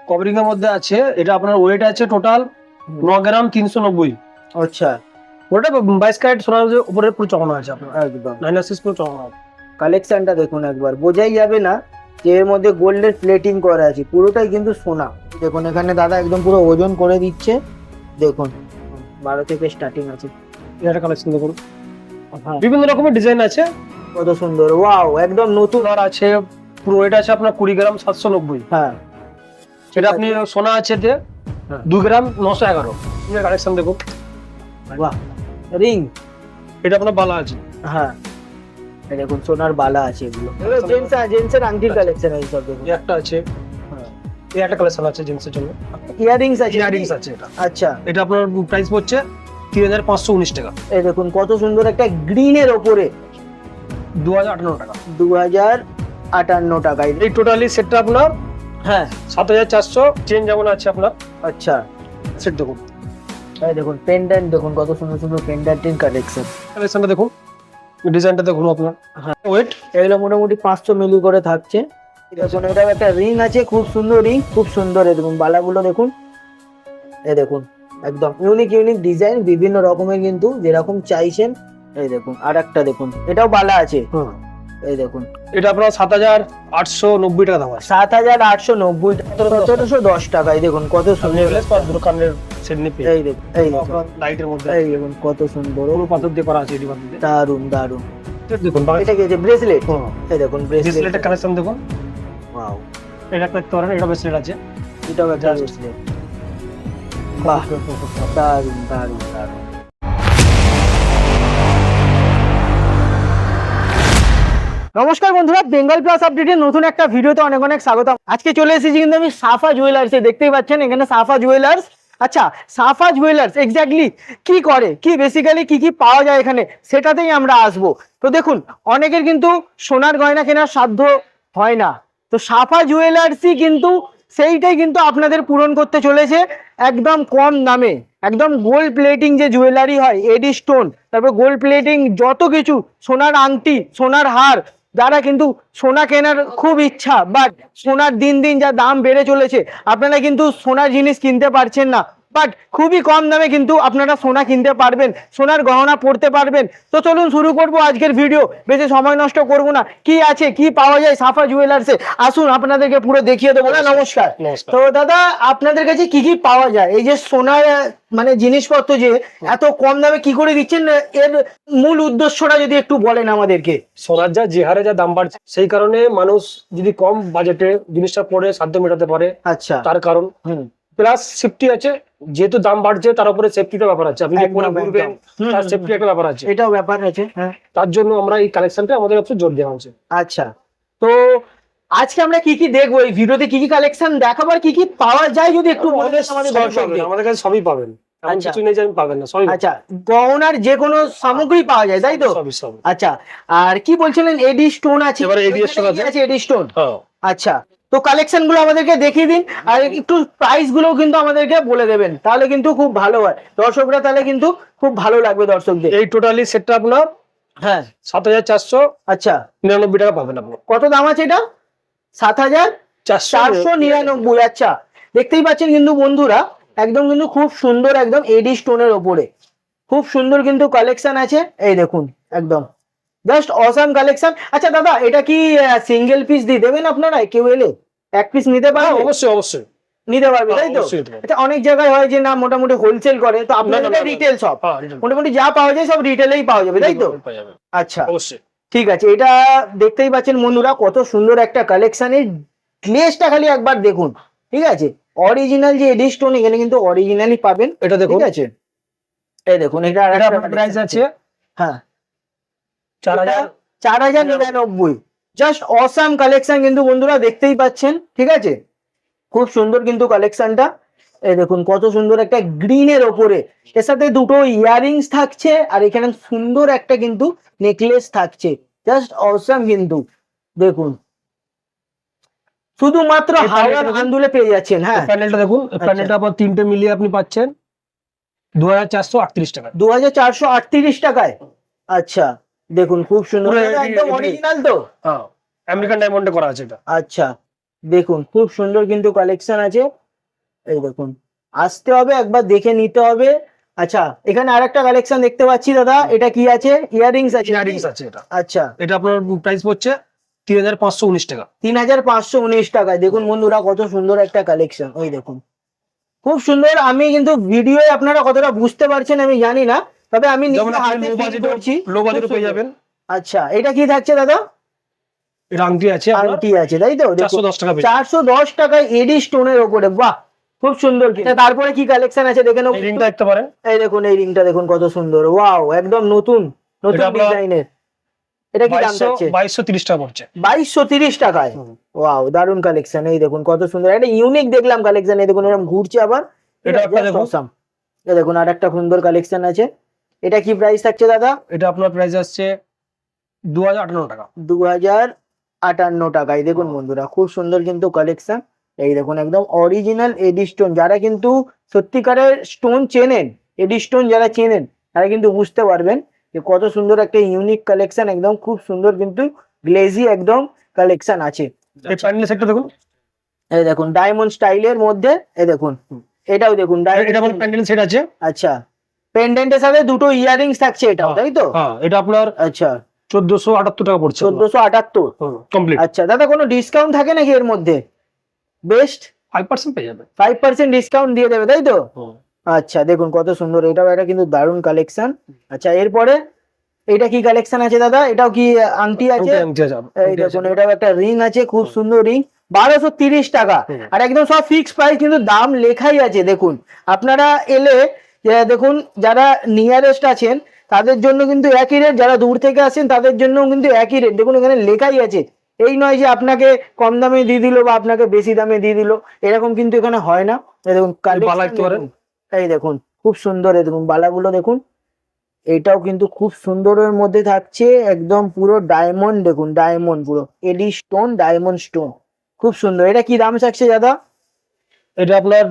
Covering এর মধ্যে আছে, এটা আপনার ওয়েট আছে টোটাল 9 গ্রাম 390। আচ্ছা, ওটা 22 ক্যারেট সোনার উপরে পুরো চড়ানো আছে আপনার, একদম 9 পুরো চড়ানো আছে। কালেকশনটা দেখুন একবার, বোঝাই যাবে না যে এর মধ্যে গোল্ডের প্লেটিং করা আছে, পুরোটাই কিন্তু সোনা। দেখুন এখানে দাদা একদম পুরো ওজন করে দিচ্ছে, দেখুন 12 থেকে স্টার্টিং আছে। এটা কালেকশন দেখুন, হ্যাঁ, বিভিন্ন রকমের ডিজাইন আছে। কত সুন্দর, ওয়াও একদম নতুন। সোনার আছে পুরো, এটা আছে আপনার 20 গ্রাম 790। হ্যাঁ, এটা আপনি সোনা আছে যে হ্যাঁ। 2 গ্রাম 911। এটা কালেকশন দেখুন, বাহ, রিং। এটা আপনার বালা আছে। হ্যাঁ, এই দেখুন সোনার বালা আছে, এগুলো জেন্টসের আংটির কালেকশন এই সব দেখুন। এই একটা আছে, এই একটা কালেকশন আছে জেন্টসের জন্য। ইয়ারিংস আছে, ইয়ারিংস আছে এটা। আচ্ছা, এটা আপনার প্রাইস পড়ছে 3519 টাকা, এই দেখুন কত সুন্দর একটা গ্রিনের ওপরে 2058 টাকা। 2058 টাকায়। এই টোটালি সেটটা আপনার হ্যাঁ, 7400। চেন যেমন আছে আপনার, আচ্ছা, সেট দেখুন, এই দেখুন পেন্ডেন্ট দেখুন, কত সুন্দর সুন্দর পেন্ডেন্টের কালেকশন। কালেকশনটা দেখুন, ডিজাইনটা দেখুন আপনার। হ্যাঁ। ওয়েট এগুলো মোটামুটি 500 মিলি করে থাকছে। দেখুন এটাও একটা রিং আছে, খুব সুন্দর রিং, খুব সুন্দর। এই দেখুন বালাগুলো দেখুন, এই দেখুন একদম ইউনিক ইউনিক ডিজাইন, বিভিন্ন রকমের কিন্তু যেরকম চাইছেন। এই দেখুন আর একটা দেখুন, এটাও বালা আছে, এই দেখুন এটা আপনার 7890 টাকা দাম আছে। 7890, 1710 টাকায়। দেখুন কত সুন্দর, নেকলেস বা দোকানের সেট নিয়ে পেয়ে এই দেখুন, এই দেখুন, লাইটের মধ্যে এই দেখুন কত সুন্দর, পুরো পাথর দিয়ে করা আছে। এটি পাথর দিয়ে দারুন দারুন। দেখুন, এটা কি আছে, ব্রেসলেট? এই দেখুন ব্রেসলেট, ব্রেসলেটের কালেকশন দেখুন। ওয়াও, এটা একটা দেখতে পারেন, এটা ব্রেসলেট আছে। এটাও একটা ব্রেসলেট। বাহ, দারুন দারুন দারুন। নমস্কার বন্ধুরা, বেঙ্গল প্লাস আপডেটের নতুন একটা ভিডিওতে অনেক অনেক স্বাগত। আজকে চলে এসেছি কিন্তু আমি সাফা জুয়েলার্সে, দেখতেই পাচ্ছেন এখানে সাফা জুয়েলার্স। আচ্ছা, সাফা জুয়েলার্স এক্স্যাক্টলি কি করে, কি বেসিক্যালি কি কি পাওয়া যায় এখানে, সেটাতেই আমরা আসবো। তো দেখুন অনেকের কিন্তু সোনার গয়না কেনার সাধ্য হয় না, তো সাফা জুয়েলার্সই কিন্তু সেইটাই কিন্তু আপনাদের পূরণ করতে চলেছে একদম কম দামে। একদম গোল্ড প্লেটিং যে জুয়েলারি হয়, এডি স্টোন, তারপর গোল্ড প্লেটিং যত কিছু, সোনার আংটি, সোনার হার, যারা কিন্তু সোনা কেনার খুব ইচ্ছা, বাট সোনার দিন দিন যা দাম বেড়ে চলেছে, আপনারা কিন্তু সোনার জিনিস কিনতে পারছেন না, বাট খুবই কম দামে কিন্তু আপনারা সোনা কিনতে পারবেন, সোনার গহনা পড়তে পারবেন। তো চলুন শুরু করবো আজকের ভিডিও, বেশি সময় নষ্ট করবো না। কি আছে, কি পাওয়া যায় সাফা জুয়েলার্সে, আসুন আপনাদেরকে পুরো দেখিয়ে দেবো। না নমস্কার। নমস্কার। তো দাদা আপনাদের কাছে কি কি পাওয়া যায়, এই যে সোনার মানে জিনিসপত্র যে এত কম দামে কি করে দিচ্ছেন, এর মূল উদ্দেশ্যটা যদি একটু বলেন আমাদেরকে। সোনার যে হারে যা দাম বাড়ছে, সেই কারণে মানুষ যদি কম বাজেটে জিনিসটা পরে সাধ্য মেটাতে পারে, আচ্ছা, তার কারণ। প্লাস সেফটি আছে, যেহেতু দাম বাড়ছে তার উপরে সেফটিটা ব্যাপার আছে। আপনি যে পরে ঘুরবেন তার সেফটি একটা ব্যাপার আছে, এটাও ব্যাপার আছে। হ্যাঁ, তার জন্য আমরা এই কালেকশনটা আমাদের কাছে জোর দেওয়া হচ্ছে। আচ্ছা, তো আজকে আমরা কি কি দেখবো, এই ভিডিওতে কি কি কালেকশন দেখাবো আর কি কি পাওয়া যায় যদি একটু বলেন আমাদের দর্শকদের। আমাদের কাছে সবই পাবেন, এমন আচ্ছা। কিছু নেই যে আপনি পাবেন না, সবই। আচ্ছা, গহনার যে কোনো সামগ্রী পাওয়া যায় তাই তো? সবই সবই। আচ্ছা, আর কি বলছিলেন, এডি স্টোন আছে? এবারে এডি স্টোন আছে। এডি স্টোন, হ্যাঁ। আচ্ছা, তো কালেকশন গুলো আমাদেরকে দেখিয়ে দিন, আর একটু প্রাইস গুলো কিন্তু আমাদেরকে বলে দেবেন, তাহলে কিন্তু খুব ভালো হয়, দর্শকরা তাহলে কিন্তু খুব ভালো লাগবে দর্শকদের। এই টোটালি সেটটা আপনার হ্যাঁ, 7499 আচ্ছা, টাকা পাবেন আপনি। কত দাম আছে এটা? 7499। আচ্ছা, দেখতেই পাচ্ছেন কিন্তু বন্ধুরা, একদম কিন্তু খুব সুন্দর, একদম এডি স্টোনের ওপরে খুব সুন্দর কিন্তু কালেকশন আছে। এই দেখুন একদম জাস্ট অসাম কালেকশন। আচ্ছা দাদা, এটা কি সিঙ্গেল পিস দিয়ে দেবেন আপনারা, কেউ এলে এক পিস নিতে পারবে? অবশ্যই অবশ্যই নিতে পারবে তাই তো? অবশ্যই নিতে পারবে। আচ্ছা, অনেক জায়গায় হয় যে না মোটামুটি হোলসেল করে, তো আপনাদের রিটেল শপ, মোটামুটি যা পাওয়া যায় সব রিটেলেই পাওয়া যাবে তাই তো? আচ্ছা, অবশ্যই ঠিক আছে। এটা দেখতেই পাচ্ছেন বন্ধুরা, কত সুন্দর একটা কালেকশনের গ্লেজটা খালি একবার দেখুন, ঠিক আছে? অরিজিনাল যে এডি স্টোন, এখানে কিন্তু অরিজিনালি পাবেন, এটা দেখুন। ঠিক আছে? এই দেখুন, এটা প্রাইস আছে হ্যাঁ 4099। জাস্ট অসাম কালেকশন কিন্তু বন্ধুরা, দেখতেই পাচ্ছেন, ঠিক আছে? খুব সুন্দর কিন্তু কালেকশনটা। এই দেখুন কত সুন্দর একটা গ্রিনের ওপরে, এর সাথে দুটো ইয়াররিংস থাকছে, আর এখানে সুন্দর একটা কিন্তু নেকলেস থাকছে, জাস্ট অসাম কিন্তু। দেখুন শুধুমাত্র হাওড়ার আন্দুলে পেয়ে যাচ্ছেন। হ্যাঁ, প্যানেলটা দেখুন, প্যানেলটা আপনার তিনটে মিলিয়ে আপনি পাচ্ছেন 2438 টাকা। 2438 টাকায়। আচ্ছা, দেখুন খুব সুন্দর, একদম অরিজিনাল তো? হ্যাঁ, আমেরিকান ডায়মন্ডে করা আছে এটা। আচ্ছা, দেখুন খুব সুন্দর কিন্তু কালেকশন আছে। এই দেখুন, আসতে হবে একবার দেখে নিতে হবে। আচ্ছা, এখানে আরেকটা কালেকশন দেখতে পাচ্ছি দাদা, এটা কি আছে? ইয়াররিংস আছে? ইয়ারিংস আছে এটা। আচ্ছা, এটা আপনার প্রাইস পড়ছে 3519 টাকা। 3519 টাকায়। দেখুন বন্ধুরা কত সুন্দর একটা কালেকশন, ওই দেখুন খুব সুন্দর। আমি কিন্তু ভিডিও আপনারা কতটা বুঝতে পারছেন আমি জানি না, তবে আমি যেমন নিজে আপনি হাতে লো feel বাজেটে করছি। লো খুব বাজেটে পেয়ে সুন্দর। যাবেন। আচ্ছা, এটা কি থাকছে দাদা? এটা আংটি আছে আপনার আংটি আছে তাই তো? 410 টাকা পেয়ে যাবেন। 410 টাকায় এডি স্টোনের ওপরে, বাহ খুব সুন্দর। তারপরে কি কালেকশন আছে দেখে নেবো। এই রিংটা দেখতে পারেন। এই দেখুন, এই রিংটা দেখুন কত সুন্দর, ওয়াও একদম নতুন নতুন এটা আপনার ডিজাইনের। এটা কি দাম 2200 থাকছে? 2230 টাকা পড়ছে। 2230 টাকায়। হুম। ওয়াও, দারুন কালেকশন। এই দেখুন কত সুন্দর একটা ইউনিক দেখলাম কালেকশন। এই দেখুন এরকম ঘুরছে আবার। এটা একটা দেখুন। awesome। এই দেখুন আর একটা সুন্দর কালেকশন আছে। এটা কি প্রাইস থাকছে দাদা? এটা আপনার প্রাইস আসছে 2058 টাকা। 2058 টাকায়। দেখুন বন্ধুরা খুব সুন্দর কিন্তু কালেকশন। এই দেখুন একদম অরিজিনাল এডি স্টোন। যারা কিন্তু সত্যিকারের স্টোন চেনেন, এডি স্টোন যারা চেনেন, তারা কিন্তু বুঝতে পারবেন যে কত সুন্দর একটা ইউনিক কালেকশন। একদম খুব সুন্দর কিন্তু গ্লেজি একদম কালেকশন আছে। এই প্যান্ডেল সেটটা দেখুন। এই দেখুন ডায়মন্ড স্টাইলের মধ্যে। এই দেখুন এটাও দেখুন এটা আপনার ডায়মন্ড। প্যান্ডেল সেট আছে। আচ্ছা, পেন্ডেন্টের সাথে দুটো ইয়াররিংস থাকছে এটাও, তাই তো? হ্যাঁ, এটা আপনার আচ্ছা, 1478 টাকা পড়ছে। 1478। কমপ্লিট। আচ্ছা দাদা, কোনো ডিসকাউন্ট থাকে নাকি এর মধ্যে? বেস্ট 5% পেয়ে যাবে। 5% ডিসকাউন্ট দিয়ে দেবে তাই তো? আচ্ছা, দেখুন কত সুন্দর, এটাও একটা কিন্তু দারুণ কালেকশন। আচ্ছা, এরপরে এটা কি কালেকশন আছে দাদা? এটাও কি আংটি আছে? আংটি আছে। এই দেখুন এটাও একটা রিং আছে, খুব সুন্দর রিং। 1230 টাকা। আর একদম সব ফিক্স প্রাইস, কিন্তু দাম লেখাই আছে। দেখুন আপনারা এলে দেখুন, যারা নিয়ারেস্ট আছেন তাদের জন্য কিন্তু একই রেট, যারা দূর থেকে আসেন তাদের জন্য কিন্তু একই রেট। দেখুন এখানে লেখাই আছে। এই নয় যে আপনাকে কম দামে দিয়ে দিল বা আপনাকে বেশি দামে দিয়ে দিল, এরকম কিন্তু এখানে হয় না। এই দেখুন বালা দেখতে পারেন। এই দেখুন খুব সুন্দর। এই দেখুন বালাগুলো দেখুন, এটাও কিন্তু খুব সুন্দরের মধ্যে থাকছে। একদম পুরো ডায়মন্ড, দেখুন ডায়মন্ড, পুরো এডি স্টোন, ডায়মন্ড স্টোন, খুব সুন্দর। এটা কি দাম থাকছে দাদা? এটা আপনার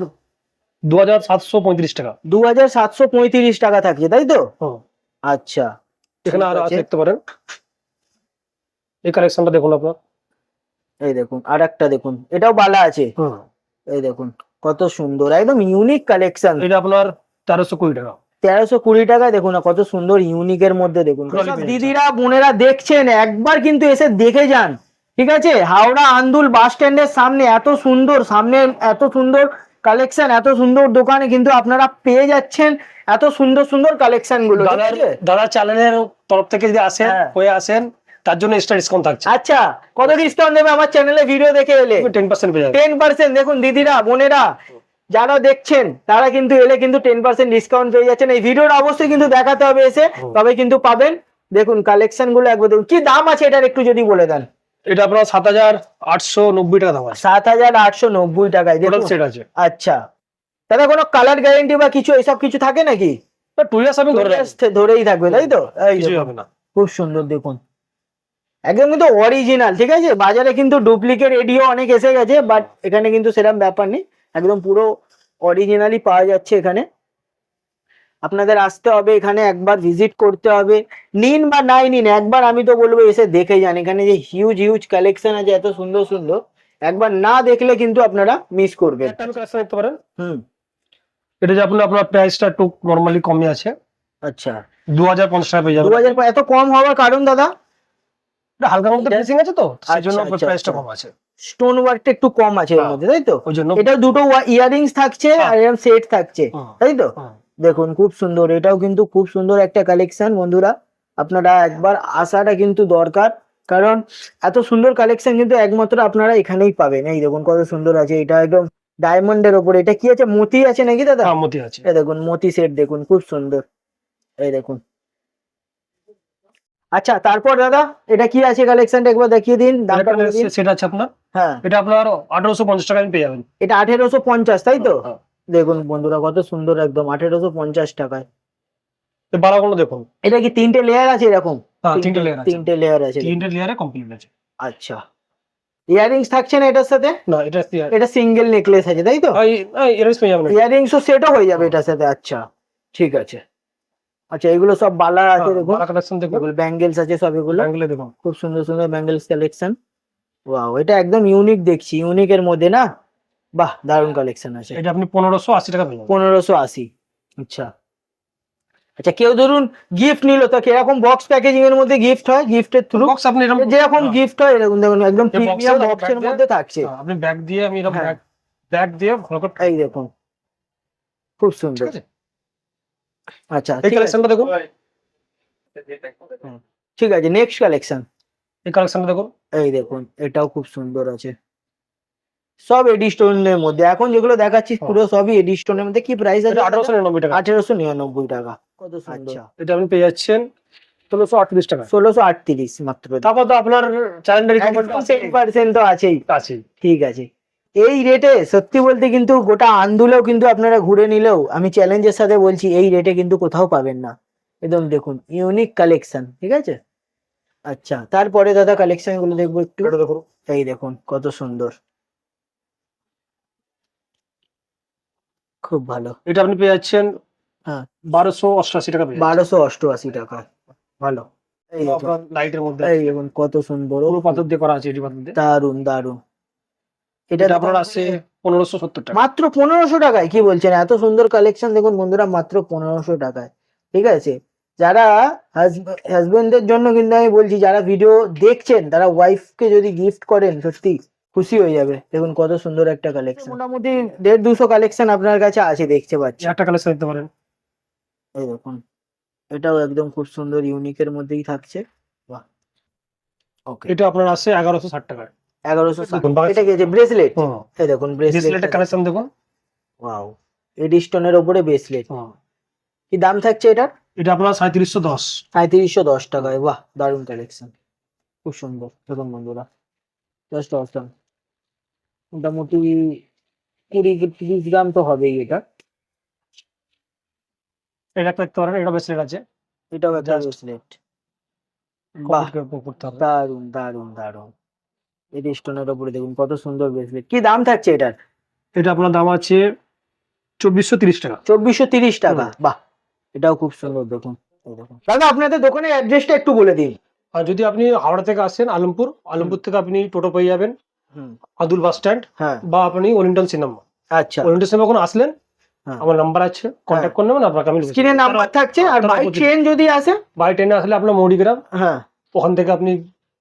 2735 টাকা। 2735 টাকা থাকছে তাই তো? আচ্ছা, এখানে ঠিক আরো আছে। আছে দেখতে পারেন। এই কালেকশনটা দেখুন আপনার। এই দেখুন আর একটা দেখুন, এটাও বালা আছে। এই দেখুন কত সুন্দর, একদম ইউনিক কালেকশন। এটা আপনার 1320 টাকা। 1320 টাকায়। দেখুন না কত সুন্দর ইউনিকের মধ্যে। দেখুন সব দিদিরা বোনেরা দেখছেন, একবার কিন্তু এসে দেখে যান, ঠিক আছে? হাওড়া আন্দুল বাস স্ট্যান্ডের সামনে এত সুন্দর, সামনে এত সুন্দর কালেকশন, এত সুন্দর দোকানে কিন্তু আপনারা পেয়ে যাচ্ছেন এত সুন্দর সুন্দর কালেকশন গুলো। দাদা চ্যানেলের তরফ থেকে যদি আসেন, হয়ে আসেন, তার জন্য এক্সট্রা ডিসকাউন্ট থাকছে। আচ্ছা, কত ডিসকাউন্ট দেবে আমার চ্যানেলে ভিডিও দেখে এলে? 10% পেয়ে যাবেন। 10%। দেখুন দিদিরা বোনেরা যারা দেখছেন তারা কিন্তু এলে কিন্তু 10% ডিসকাউন্ট পেয়ে যাচ্ছেন। এই ভিডিওটা অবশ্যই কিন্তু দেখাতে হবে এসে, তবে কিন্তু পাবেন। দেখুন কালেকশন গুলো একবার দেখুন। কি দাম আছে এটার একটু যদি বলে দেন। এটা আপনার 7890 টাকা দাম আছে। 7890 টাকায় টোটাল সেট আছে। আচ্ছা দাদা, কোনো কালার গ্যারেন্টি বা কিছু এইসব কিছু থাকে নাকি? 2 ইয়ার্স আমি ধরেই থাকবে তাই তো? এই কিছুই হবে না। খুব সুন্দর দেখুন, একদম কিন্তু অরিজিনাল, ঠিক আছে? বাজারে কিন্তু ডুপ্লিকেট এডিও অনেক এসে গেছে, বাট এখানে কিন্তু সেরকম ব্যাপার নেই, একদম পুরো অরিজিনালি পাওয়া যাচ্ছে এখানে। আপনাদের আসতে হবে এখানে, একবার ভিজিট করতে হবে। নিন বা নাই নিন, একবার আমি তো বলবো এসে দেখে যান। এখানে যে হিউজ হিউজ কালেকশন আছে এত সুন্দর সুন্দর, একবার না দেখলে কিন্তু আপনারা মিস করবেন। একটা কালেকশন দেখতে পারেন। এটা যে আপনার প্রাইসটা একটু নরমালি কমই আছে। আচ্ছা, 2050 টাকা পেয়ে যাবেন। 2000 এত কম হওয়ার কারণ দাদা? এটা হালকার মধ্যে ফিনিশিং আছে তো, সেজন্য আপনার প্রাইসটা কম আছে। স্টোন ওয়ার্কটা একটু কম আছে এর মধ্যে তাই তো? ওই জন্য এটা দুটো ইয়াররিংস থাকছে আর এরকম সেট থাকছে তাই তো? দেখুন খুব সুন্দর, এটাও কিন্তু খুব সুন্দর একটা কালেকশন। বন্ধুরা আপনারা একবার আসাটা কিন্তু দরকার, কারণ এত সুন্দর কালেকশন কিন্তু একমাত্র আপনারা এখানেই পাবেন। এই দেখুন কত সুন্দর আছে, এটা একদম ডায়মন্ডের ওপরে। এটা কি আছে, মতি আছে নাকি দাদা? হ্যাঁ, মতি আছে। এই দেখুন মতি সেট, দেখুন খুব সুন্দর। এই দেখুন। আচ্ছা তারপর দাদা এটা কি আছে কালেকশনটা একবার দেখিয়ে দিন, দামটা বলে দিন। সেটা আছে আপনার। হ্যাঁ, এটা আপনার 1850 টাকায় পেয়ে যাবেন। এটা 1850 তাই তো? দেখুন বন্ধুরা কত সুন্দর, একদম 1850 টাকায়। বালাগুলো দেখুন। এটা কি 3টে লেয়ার আছে এরকম? হ্যাঁ, 3টে লেয়ার আছে। 3টে লেয়ার আছে। 3টে লেয়ারে কমপ্লিট আছে। আচ্ছা, ইয়াররিংস থাকছে না এটার সাথে? না, এটা সিঙ্গেল নেকলেস আছে তাই তো? ইয়াররিংস পেয়ে যাবেন। ইয়াররিংসও সেটও হয়ে যাবে এটার সাথে। আচ্ছা ঠিক আছে। আচ্ছা এগুলো সব বালা আছে দেখুন, বালা কালেকশন দেখুন। ব্যাঙ্গেলস আছে সব, এগুলো ব্যাঙ্গেলে দেখুন। খুব সুন্দর সুন্দর ব্যাঙ্গেলস কালেকশন। ওয়াও, এটা একদম ইউনিক দেখছি, ইউনিকের মধ্যে না? বাহ, দারুণ কালেকশন আছে। এটা আপনি 1580 টাকা পেয়ে যাবেন। 1580। আচ্ছা আচ্ছা, কেউ ধরুন গিফট নিল, তো কিরকম বক্স প্যাকেজিং এর মধ্যে গিফট হয়, গিফটের থ্রু বক্স আপনি এরকম যেরকম গিফট হয় এরকম দেখুন একদম এই প্রিমিয়াম box বক্সের bag মধ্যে থাকছে। আপনি ব্যাগ দিয়ে আমি এরকম হ্যাঁ। ব্যাগ দিয়ে ভালো করে এই দেখুন, খুব ঠিক সুন্দর। আছে। আচ্ছা এই ঠিক আছে, কালেকশনটা দেখুন, ঠিক আছে, নেক্সট কালেকশন। এই কালেকশনটা দেখুন। এই দেখুন, এটাও খুব সুন্দর আছে, সব এডি স্টোনের মধ্যে। এখন যেগুলো দেখাচ্ছি পুরো সবই এডি স্টোনের মধ্যে। কি প্রাইস আছে? এটা 1899 টাকা। 1899 টাকা। কত সুন্দর। আচ্ছা, এটা আপনি পেয়ে যাচ্ছেন 1638 টাকা। 1638 মাত্র। তারপর তো আপনার চ্যালেঞ্জারি কোম্পানি 10% তো আছেই। আছে। ঠিক আছে, এই রেটে সত্যি বলতে কিন্তু গোটা আন্দুলেও কিন্তু আপনারা ঘুরে নিলেও আমি চ্যালেঞ্জের সাথে বলছি এই রেটে কিন্তু কোথাও পাবেন না। একদম দেখুন ইউনিক কালেকশন, ঠিক আছে। আচ্ছা, তারপরে দাদা কালেকশন গুলো দেখবো একটু। এটা দেখুন, এই দেখুন কত সুন্দর, খুব ভালো। এটা আপনি পেয়ে যাচ্ছেন হ্যাঁ, 1288 টাকা পেয়ে যাচ্ছেন। 1288 টাকা, ভালো। এই দেখুন, আপনার লাইটের মধ্যে এই দেখুন কত সুন্দর, পুরো পাথর দিয়ে করা আছে, এডি পাথর দিয়ে। দারুন দারুন। এটা এটা আপনার আছে 1570 টাকা। মাত্র 1500 টাকায়? কি বলছেন, এত সুন্দর কালেকশন দেখুন বন্ধুরা, মাত্র 1500 টাকায়। ঠিক আছে, যারা হাজবেন্ডের জন্য কিন্তু আমি বলছি, যারা ভিডিও দেখছেন তারা ওয়াইফকে যদি গিফট করেন সত্যি খুশি হয়ে যাবে। দেখুন কত সুন্দর একটা কালেকশন, মোটামুটি 150-200 কালেকশন আপনার কাছে আছে দেখতে পাচ্ছি। একটা কালেকশন দিতে পারেন। এই দেখুন, এটাও একদম খুব সুন্দর ইউনিকের মধ্যেই থাকছে। বাহ, ওকে। এটা আপনার আছে 1160 টাকা। 1160। দেখুন, বাস- এটা কি আছে? ব্রেসলেট? হুম, এই দেখুন ব্রেসলেটের ব্রেসলেট। কালেকশন দেখুন। ওয়াও, এডি স্টোনের উপরে ব্রেসলেট। হুম, কি দাম থাকছে এটার? এটা আপনার 3710। 3710 টাকায়। বাহ, দারুণ কালেকশন, খুব সুন্দর। দেখুন বন্ধুরা, জাস্ট অসাম। মোটামুটি 20-30 গ্রাম তো হবেই এটা। এটা একটা দেখতে পারেন, এটা ব্রেসলেট আছে। এটাও একটা Just- ব্রেসলেট। বাহ, কমপ্লিট করতে হবে। দারুণ দারুণ দারুণ। এডি স্টোনের উপরে দেখুন কত সুন্দর ব্রেসলেট। কি দাম থাকছে এটার? এটা আপনার দাম আছে 2430 টাকা। 2430 টাকা। বাহ, এটাও খুব সুন্দর। দেখুন, এই দেখুন দাদা, আপনাদের দোকানের অ্যাড্রেসটা একটু বলে দিন। আর যদি আপনি হাওড়া থেকে আসেন, আলমপুর থেকে আপনি টোটো পেয়ে যাবেন হুম, আদুল বাস স্ট্যান্ড, হ্যাঁ, বা আপনি ওরিয়েন্টাল সিনেমা। আচ্ছা। ওরিয়েন্টাল সিনেমা যখন আসলেন, হ্যাঁ, আমার নাম্বার আছে, কন্ট্যাক্ট করে নেবেন, আপনাকে আমি স্ক্রিনে নাম্বার থাকছে। আর বাই ট্রেন যদি আসে? বাই ট্রেনে আসলে আপনার মৌরিগ্রাম, হ্যাঁ ওখান থেকে আপনি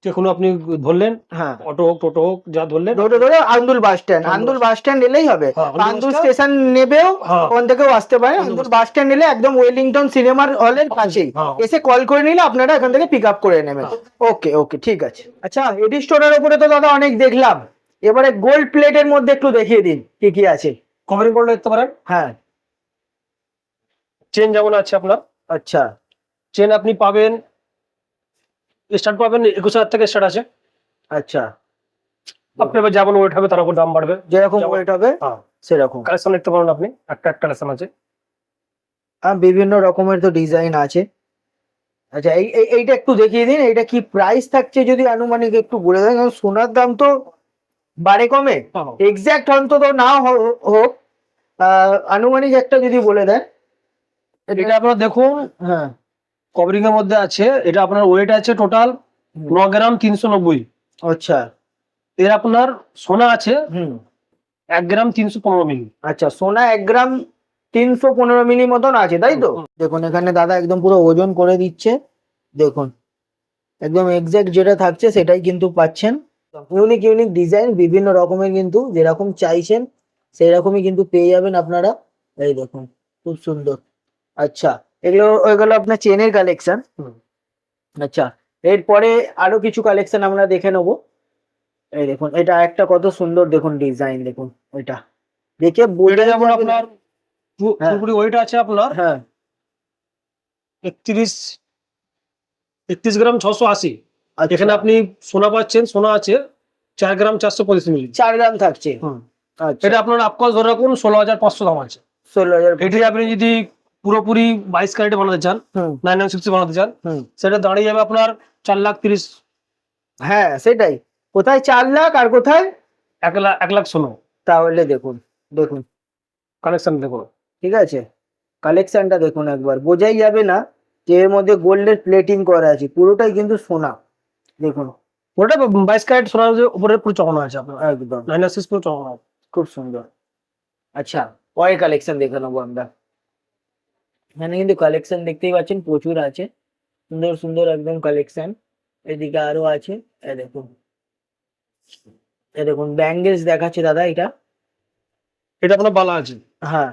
যে কোনো আপনি ধরলেন, হ্যাঁ, অটো হোক টোটো হোক, যা ধরলেন। ধরে ধরে Andul bus stand, Andul bus stand এলেই হবে। হ্যাঁ, Andul Andul bus stand. Station নেবেও হ্যাঁ, ওখান থেকেও আসতে পারে। আন্দুল আন্দুল বাস স্ট্যান্ড এলে একদম ওয়েলিংটন সিনেমার হলের কাছেই হ্যাঁ। এসে কল করে নিলে আপনারা এখান থেকে পিক আপ করে নেবেন। ওকে ওকে, ঠিক আছে। আচ্ছা, এডি স্টোরের উপরে তো দাদা অনেক দেখলাম, এবারে গোল্ড প্লেটের মধ্যে একটু দেখিয়ে দিন কি কি আছে। কভারিং করে দেখতে পারেন। হ্যাঁ, চেন যেমন আছে আপনার, আচ্ছা চেন আপনি পাবেন, স্টার্ট পাবেন 21,000 থেকে স্টার্ট আছে। আচ্ছা, আপনি এবার যেমন ওয়েট হবে তার উপর দাম বাড়বে। যেরকম যেমন- ওয়েট হবে হ্যাঁ, সেরকম। কালেকশন দেখতে পারেন আপনি, একটা কালেকশন আছে। বিভিন্ন রকমের তো ডিজাইন আছে। আচ্ছা, এইটা একটু দেখিয়ে দিন, এইটা কি প্রাইস থাকছে যদি আনুমানিক একটু বলে দেন, কারণ সোনার দাম তো বাড়ে কমে, হ্যাঁ, এক্সাক্ট অন্তত না হোক, আনুমানিক একটা যদি বলে দেন। এটা আপনার দেখুন হ্যাঁ, কভারিং এর মধ্যে আছে। এটা আপনার ওয়েট আছে টোটাল 9 গ্রাম 390। আচ্ছা, এর আপনার সোনা আছে হুম, 1 গ্রাম 315 মিলি। আচ্ছা, সোনা 1 গ্রাম 315 মিলি মতন আছে, তাই তো? দেখুন এখানে দাদা একদম পুরো ওজন করে দিচ্ছে। দেখুন একদম এক্সাক্ট যেটা থাকছে সেটাই কিন্তু পাচ্ছেন। ইউনিক ইউনিক ডিজাইন, বিভিন্ন রকমের, কিন্তু যেরকম চাইছেন সেই রকমই কিন্তু পেয়ে যাবেন আপনারা। এই দেখুন খুব সুন্দর। আচ্ছা, এগুলো ওইগুলো আপনার চেনের কালেকশন। হুম। আচ্ছা, এরপরে আরো কিছু কালেকশন আমরা দেখে নেবো। এই দেখুন, এটা একটা কত সুন্দর দেখুন ডিজাইন, দেখুন এটা দেখে এটা বোঝা যেমন যাবে না। আপনার হ্যাঁ। পুরোপুরি ওয়েট আছে আপনার হ্যাঁ, 31 গ্রাম 680। আচ্ছা, এখানে আপনি সোনা পাচ্ছেন, সোনা আছে 4 গ্রাম 425 মিলি। 4 গ্রাম থাকছে। আচ্ছা, এটা আপনার আপকস ধরে রাখুন 16,500 দাম আছে। 16,000। এটি আপনি যদি পুরোপুরি 22 ক্যারেটে বানাতে চান, হুম 996 বানাতে চান, হুম, সেটা দাঁড়িয়ে যাবে আপনার 4,30,000। হ্যাঁ সেটাই, কোথায় 4 লাখ আর কোথায় 1,16,000। তাহলে দেখুন, দেখুন কালেকশন দেখুন। ঠিক আছে, কালেকশনটা দেখুন একবার, বোঝাই যাবে না যে এর মধ্যে গোল্ডের প্লেটিং করা আছে, পুরোটাই কিন্তু সোনা। দেখুন ওটা 22 ক্যারেট সোনার উপরে পুরো চড়ানো আছে আপনার, একদম 9 পুরো চড়ানো আছে। খুব সুন্দর। আচ্ছা, পরের কালেকশন দেখে নেবো আমরা। এখানে কিন্তু কালেকশন দেখতেই পাচ্ছেন প্রচুর আছে, সুন্দর সুন্দর একদম কালেকশন। এদিকে আরো আছে, এই দেখুন, এই দেখুন ব্যাঙ্গেলস দেখাচ্ছে দাদা এটা। এটা আপনার বালা আছে, হ্যাঁ,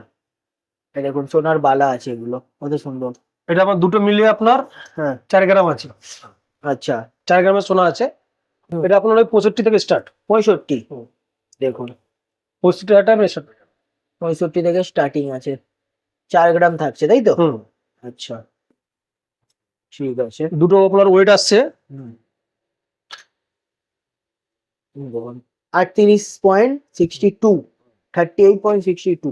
এই দেখুন সোনার বালা আছে, এগুলো কত সুন্দর। এটা আমার দুটো মিলিয়ে আপনার হ্যাঁ 4 গ্রাম আছে, আচ্ছা 4 গ্রামের সোনা আছে। হুম। এটা আপনার ওই 65 থেকে স্টার্ট, 65, হুম। দেখুন 65 টাকা স্টার্ট। 65 থেকে স্টার্টিং আছে, 4 গ্রাম থাকছে তাই তো? হুম, আচ্ছা ঠিক আছে। দুটো আপনার ওয়েট আসছে হুম, দেখুন 38.62, 38.62,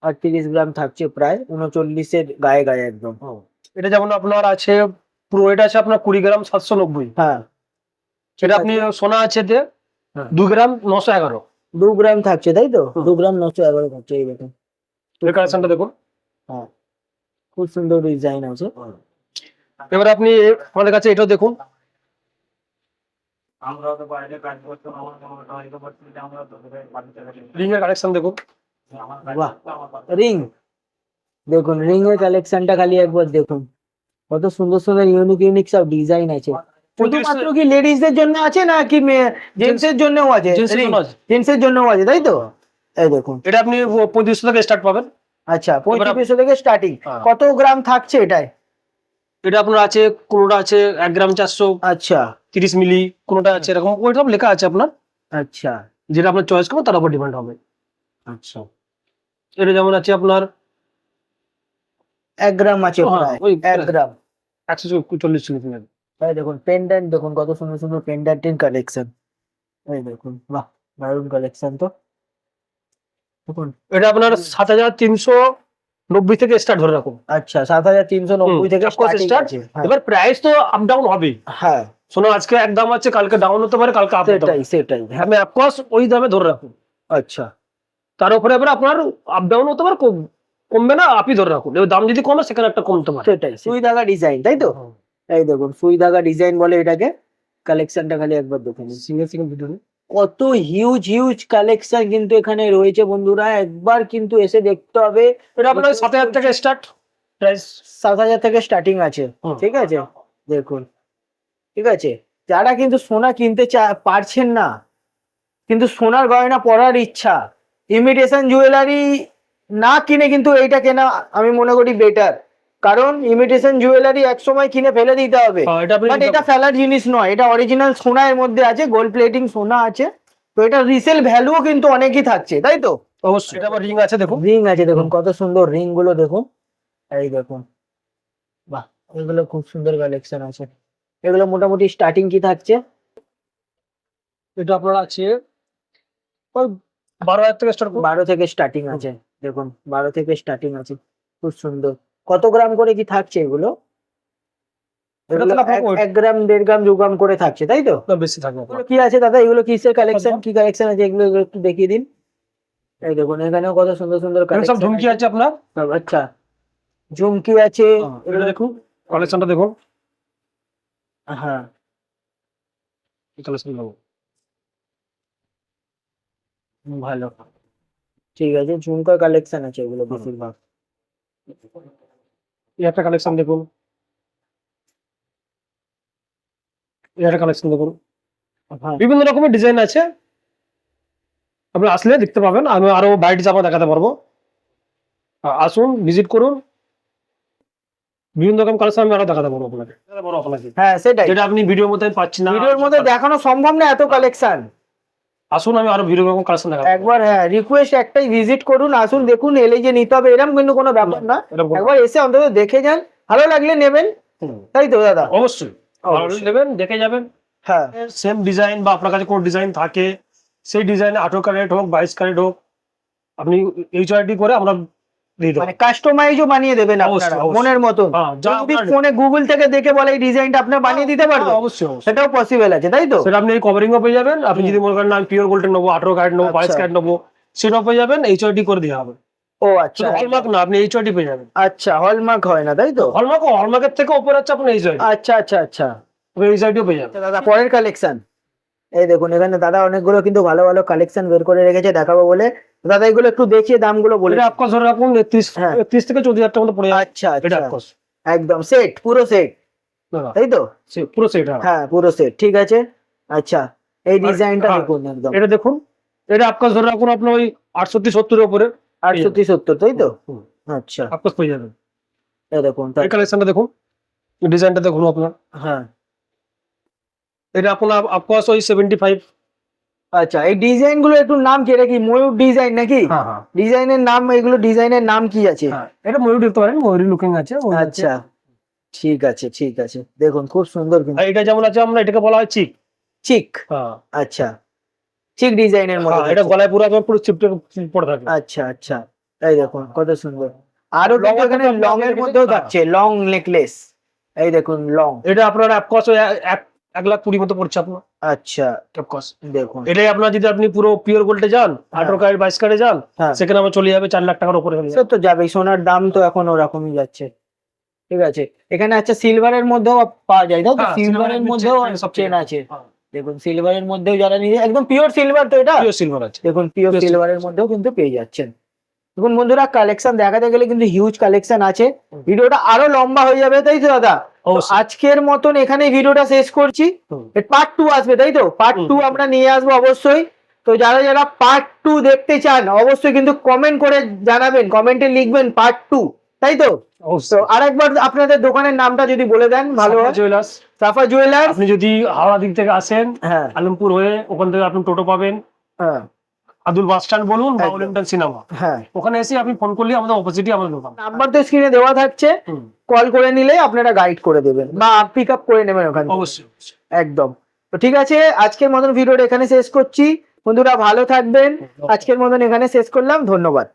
38 গ্রাম থাকছে, প্রায় 39-এর গায়ে গায়ে একদম। এটা যেমন আপনার আছে পুরো ওয়েট আছে আপনার 20 গ্রাম 790, হ্যাঁ সেটা আপনি সোনা আছে যে হ্যাঁ। 2 গ্রাম 911। 2 গ্রাম থাকছে তাই তো? হুম। 2 গ্রাম 911 থাকছে, এই দেখুন। এই কালেকশনটা দেখুন। হ্যাঁ খুব সুন্দর ডিজাইন আছে। এবার আপনি আমাদের কাছে এটাও দেখুন, রিং এর কালেকশন দেখুন। বাহ, রিং দেখুন, রিং এর কালেকশনটা খালি একবার দেখুন, কত সুন্দর সুন্দর ইউনিক ইউনিক সব ডিজাইন আছে। শুধুমাত্র কি লেডিসদের জন্য আছে না কি জেন্টসের জন্যও আছে? জেন্টসের জন্য আছে। জেন্টসের জন্যও আছে তাই তো? এই দেখুন, এটা আপনি 3500 থেকে স্টার্ট পাবেন। আচ্ছা 3500 থেকে স্টার্টিং। হ্যাঁ। কত গ্রাম থাকছে এটাই? এটা আপনার আছে, কোনোটা আছে 1 গ্রাম 430 আচ্ছা মিলি, কোনোটা আছে এরকম ওই সব লেখা আছে আপনার, আচ্ছা যেটা আপনার চয়েস করবেন তার উপর ডিপেন্ড হবে। আচ্ছা, এটা যেমন আছে আপনার 1 গ্রাম আছে হ্যাঁ, প্রায়, ওই 1 গ্রাম। 140 মিলি। এই দেখুন পেন্ডেন্ট দেখুন, কত সুন্দর সুন্দর পেন্ডেন্টের কালেকশন। এই দেখুন, বাহ দারুণ কালেকশন তো। দেখুন এটা আপনার 7390 থেকে স্টার্ট ধরে রাখুন। আচ্ছা 7390 থেকে স্টার্টিং স্টার্ট। আছে। হ্যাঁ, এবার প্রাইস তো আপ ডাউন হবে, হ্যাঁ শোনো আজকে এক দাম আছে, কালকে ডাউন হতে পারে, কালকে আপ হতে সেটাই পারে। সেটাই। হ্যাঁ আমি অফকোর্স ওই দামে ধরে রাখুন, আচ্ছা তার উপরে এবার আপনার আপ ডাউন হতে পারে, কমবে না, আপনি ধরে রাখুন। এবার দাম যদি কমে সেখানে একটা কমতে পারে। সেটাই, সুই ধাগা ডিজাইন তাই তো? এই দেখুন সুই ধাগা ডিজাইন বলে এটাকে। কালেকশনটা খালি একবার দেখুন, সিঙ্গেল সিঙ্গেল ভিডিও কত হিউজ হিউজ কালেকশন কিন্তু এখানে রয়েছে বন্ধুরা, একবার কিন্তু এসে দেখতে হবে। এটা আপনার 7000 থেকে স্টার্ট প্রাইস। 7000 থেকে স্টার্টিং আছে, হুম। ঠিক আছে দেখুন। ঠিক আছে, যারা কিন্তু সোনা কিনতে পারছেন না, কিন্তু সোনার গয়না পরার ইচ্ছা, ইমিটেশন জুয়েলারি না কিনে কিন্তু এইটা কেনা আমি মনে করি বেটার। কারণ ইমিটেশন জুয়েলারি একসময় কিনে ফেলে দিতে হবে, এটা আপনি বাট এটা ফেলার জিনিস নয়, এটা অরিজিনাল সোনা এর মধ্যে আছে, গোল্ড প্লেটিং সোনা আছে, তো এটা রিসেল ভ্যালুও কিন্তু অনেকই থাকছে তাই তো? অবশ্যই। এটা আবার রিং আছে দেখুন, রিং আছে দেখুন, কত সুন্দর রিং গুলো দেখুন, এই দেখুন, বাহ এগুলো খুব সুন্দর কালেকশন আছে। এগুলো মোটামুটি স্টার্টিং কি থাকছে? এটা আপনার আছে ওই 12000 থেকে স্টার্ট করুন। 12 থেকে স্টার্টিং আছে, দেখুন 12 থেকে স্টার্টিং আছে, খুব সুন্দর। কত গ্রাম করে কি থাকছে এগুলো? এটা তো আপনার 1 গ্রাম 1.5 গ্রাম 2 গ্রাম করে থাকছে তাই তো? না, বেশি থাকবে এগুলো কি আছে দাদা? এগুলো কিসের কালেকশন, কি কালেকশন আছে এগুলো এগুলো একটু দেখিয়ে দিন। এই দেখুন এখানেও কত সুন্দর সুন্দর এখানে সব কালেকশন ঝুমকি আছে আপনার। আচ্ছা ঝুমকি আছে, এটা দেখুন, কালেকশনটা দেখুন, হ্যাঁ কালেকশন দেখুন। ভালো, ঠিক আছে, ঝুমকার কালেকশন আছে এগুলো বেশিরভাগ। এই একটা কালেকশন দেখুন, এই একটা কালেকশন দেখুন, হ্যাঁ বিভিন্ন রকমের ডিজাইন আছে, আপনি আসলে দেখতে পাবেন। আমি আরো বাইরে জামা দেখাতে পারবো, আসুন ভিজিট করুন, বিভিন্ন রকম কালেকশন আমি আরো দেখাতে পারবো আপনাকে, হ্যাঁ সেটাই, যেটা আপনি ভিডিওর মধ্যে পাচ্ছি না। ভিডিওর মধ্যে দেখানো সম্ভব না এত কালেকশন। আসুন আমি আরো ভিডিও রকম কালেকশন দেখাবো। একবার হ্যাঁ রিকোয়েস্ট একটাই, ভিজিট করুন, আসুন দেখুন, এলে যে নিতে হবে এরকম কিন্তু কোনো ব্যাপার না, এরকম কোনো- একবার এসে অন্তত দেখে যান, ভালো লাগলে নেবেন, হুম, তাই তো দাদা? অবশ্যই ভালো নেবেন, দেখে যাবেন। হ্যাঁ সেম ডিজাইন বা আপনার কাছে কোনো ডিজাইন থাকে, সেই ডিজাইনে 18 ক্যারেট হোক 22 ক্যারেট হোক, আপনি এইচআইডি করে আমরা দিয়ে দেবো। মানে কাস্টমাইজও বানিয়ে দেবেন অবশ্যই, আপনারা অবশ্যই। মনের মতন। হ্যাঁ, যা যদি আপনার- ফোনে গুগল থেকে দেখে বলে এই ডিজাইনটা আপনি বানিয়ে দিতে পারবেন, হ্যাঁ, অবশ্যই অবশ্যই। সেটাও পসিবল আছে তাই তো? সেটা আপনি কভারিংও পেয়ে যাবেন। আপনি যদি মনে করেন আমি পিওর গোল্ডের নেবো, 18 ক্যারেট নেবো, 22 আচ্ছা। ক্যারেট নেবো, সেটাও পেয়ে যাবেন, এইচআইডি করে দেওয়া হবে। ও আচ্ছা শুধু হলমার্ক না, আপনি এইচআইডি পেয়ে যাবেন। আচ্ছা, হলমার্ক হয় না তাই তো? হলমার্কের থেকে উপরে হচ্ছে আপনার এইচআইডি। আচ্ছা আচ্ছা আচ্ছা, তবে এই সাইডেও পেয়ে যাবেন। আচ্ছা দাদা, পরের কালেকশন এই দেখুন, এখানে দাদা অনেকগুলো কিন্তু ভালো ভালো কালেকশন বের করে রেখেছে, দেখাবো বলে। দাদা এগুলো একটু দেখিয়ে দামগুলো বলে। এটা আপকস ধরে রাখুন 31 হ্যাঁ। 31 থেকে 34,000 টাকার মধ্যে পড়ে যাবে। আচ্ছা এটা আচ্ছা, আপকস একদম সেট, পুরো সেট, তাই তো? পুরো সেট। হ্যাঁ পুরো সেট, ঠিক আছে। আচ্ছা এই আর- ডিজাইনটা হ্যাঁ, দেখুন একদম এটা দেখুন, এটা আপকস ধরে রাখুন আপনার ওই 68-70 এর উপরে 68-70, তাই তো? আচ্ছা আপকস পেয়ে যাবেন। এই দেখুন এই কালেকশনটা দেখুন, ডিজাইনটা দেখুন আপনার, হ্যাঁ এটা আপনার আপকস ওই 75। আচ্ছা, এই ডিজাইন গুলো একটু নাম কি, এটা কি ময়ূর ডিজাইন নাকি? হ্যাঁ হ্যাঁ ডিজাইনের নাম, এগুলো ডিজাইনের নাম কি আছে? হ্যাঁ, এটা ময়ূর দেখতে পারেন, ময়ূরী লুকিং আছে, ময়ূর আছে। আচ্ছা ঠিক আছে ঠিক আছে, দেখুন খুব সুন্দর কিন্তু। আর এটা যেমন আছে, আমরা এটাকে বলা হয় চিক। চিক, হ্যাঁ আচ্ছা চিক ডিজাইনের মধ্যে হ্যাঁ, এটা থাকছে। গলায় পুরো একদম পুরো চিপটে পড়ে থাকে। আচ্ছা আচ্ছা, এই দেখুন কত সুন্দর। আরো Long কিন্তু এখানে আছে, লং এর আপনি মধ্যেও হ্যাঁ। থাকছে, লং নেকলেস, এই দেখুন লং। এটা আপনার আপকস ওই 1,20,000 মতো পড়ছে আপনার আচ্ছা আপকস। দেখুন, এটাই আপনার যদি আপনি পুরো পিওর গোল্ডে যান, 18 ক্যারেট 22 ক্যারেটে যান, হ্যাঁ সেখানে আমার চলে যাবে 4 লাখ টাকার উপরে হয়ে সে যাবে। তো যাবেই, সোনার দাম তো এখন ওরকমই যাচ্ছে। ঠিক আছে, এখানে আচ্ছা সিলভারের মধ্যেও পাওয়া যায়, তাই তো? হ্যাঁ, সিলভারের silver মধ্যেও এর সব চেন চেন আছে, হ্যাঁ, দেখুন সিলভারের মধ্যেও যারা নিয়ে, একদম পিওর সিলভার তো এটা, পিওর সিলভার আছে। দেখুন পিওর Pure সিলভারের মধ্যেও কিন্তু পেয়ে যাচ্ছেন। দেখুন বন্ধুরা, কালেকশন দেখাতে গেলে কিন্তু হিউজ কালেকশন আছে, ভিডিওটা আরো লম্বা হয়ে যাবে, তাই তো দাদা? তো অবশ্যই। আজকের মতন এখানে ভিডিওটা শেষ করছি। হুম। পার্ট 2 আসবে, তাই তো? পার্ট 2 আমরা নিয়ে আসবো অবশ্যই। তো যারা যারা পার্ট 2 দেখতে চান অবশ্যই কিন্তু কমেন্ট করে জানাবেন, কমেন্টে লিখবেন পার্ট 2, তাই তো? তো অবশ্যই। আরেকবার আপনাদের দোকানের নামটা যদি বলে দেন ভালো হয়। জুয়েলার্স। সাফা জুয়েলার্স, আপনি যদি হাওড়া দিক থেকে আসেন, হ্যাঁ আলমপুর হয়ে, ওখান থেকে আপনি টোটো পাবেন, হ্যাঁ আদুল বাস স্ট্যান্ড বলুন বা একদম। ওলিম্পটন সিনেমা, হ্যাঁ, ওখানে এসে আপনি ফোন করলে আমাদের অপোজিটই আমাদের দোকান। নাম্বার তো স্ক্রিনে দেওয়া থাকছে, হুম, কল করে নিলে আপনারা গাইড করে দেবেন বা পিক আপ করে নেবেন ওখান থেকে। অবশ্যই অবশ্যই। একদম। তো ঠিক আছে, আজকের মতন ভিডিওটা এখানে শেষ করছি। বন্ধুরা ভালো থাকবেন, আজকের মতন এখানে শেষ করলাম, ধন্যবাদ।